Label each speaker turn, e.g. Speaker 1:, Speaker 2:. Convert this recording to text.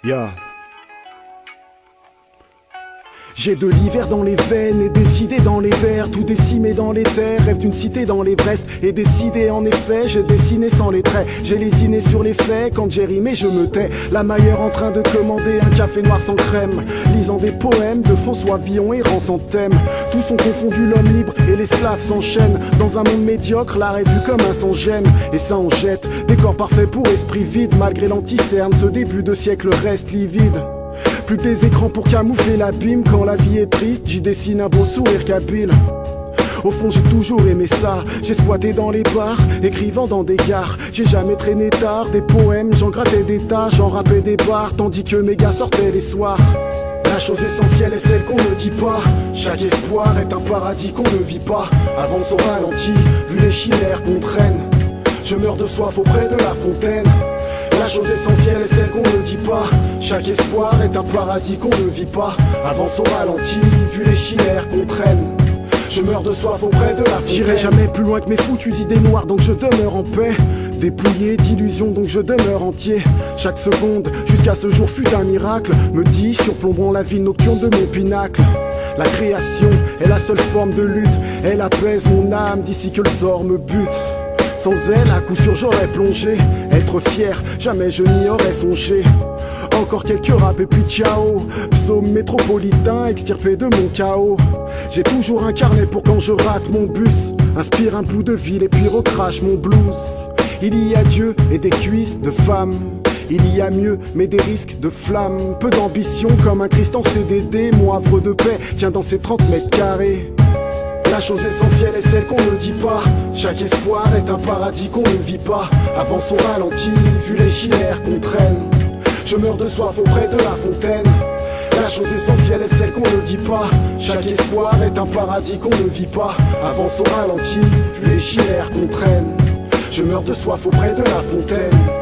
Speaker 1: Yeah. J'ai de l'hiver dans les veines et des idées dans les vers, tout décimé dans les terres, rêve d'une cité dans l'Everest. Et décidé en effet, j'ai dessiné sans les traits, j'ai lésiné sur les faits, quand j'ai rimé je me tais. La Maillère en train de commander un café noir sans crème, lisant des poèmes de François Villon errant sans thème. Tous sont confondus, l'homme libre et l'esclave s'enchaînent. Dans un monde médiocre, l'art est vu comme un sans-gêne, et ça en jette. Décor parfait pour esprit vide, malgré l'anticerne, ce début de siècle reste livide. Plus que des écrans pour camoufler l'abîme, quand la vie est triste, j'y dessine un beau sourire kabyle. Au fond j'ai toujours aimé ça, j'ai squatté dans les bars, écrivant dans des gares. J'ai jamais traîné tard, des poèmes, j'en grattais des tas, j'en rappais des bars, tandis que mes gars sortaient les soirs. La chose essentielle est celle qu'on ne dit pas, chaque espoir est un paradis qu'on ne vit pas. Avance au ralenti, vu les chimères qu'on traîne, je meurs de soif auprès de la fontaine. La chose essentielle est celle qu'on ne dit pas, chaque espoir est un paradis qu'on ne vit pas. Avance au ralenti, vu les chimères qu'on traîne, je meurs de soif auprès de la fontaine. J'irai jamais plus loin que mes foutues idées noires, donc je demeure en paix. Dépouillé d'illusions, donc je demeure entier. Chaque seconde, jusqu'à ce jour fut un miracle, me dis, surplombant la ville nocturne de mon pinacle. La création est la seule forme de lutte, elle apaise mon âme d'ici que le sort me bute. Sans elle, à coup sûr j'aurais plongé. Être fier, jamais je n'y aurais songé. Encore quelques rap et puis ciao. Psaume métropolitain, extirpé de mon chaos. J'ai toujours un carnet pour quand je rate mon bus. Inspire un bout de ville et puis recrache mon blues. Il y a Dieu et des cuisses de femmes. Il y a mieux, mais des risques de flamme. Peu d'ambition comme un Christ en CDD. Mon havre de paix tient dans ses 30 mètres carrés. La chose essentielle est celle qu'on ne dit pas, chaque espoir est un paradis qu'on ne vit pas. Avance au ralenti, vu les chimères qu'on traîne, je meurs de soif auprès de la fontaine. La chose essentielle est celle qu'on ne dit pas, chaque espoir est un paradis qu'on ne vit pas. Avance au ralenti, vu les chimères qu'on traîne, je meurs de soif auprès de la fontaine.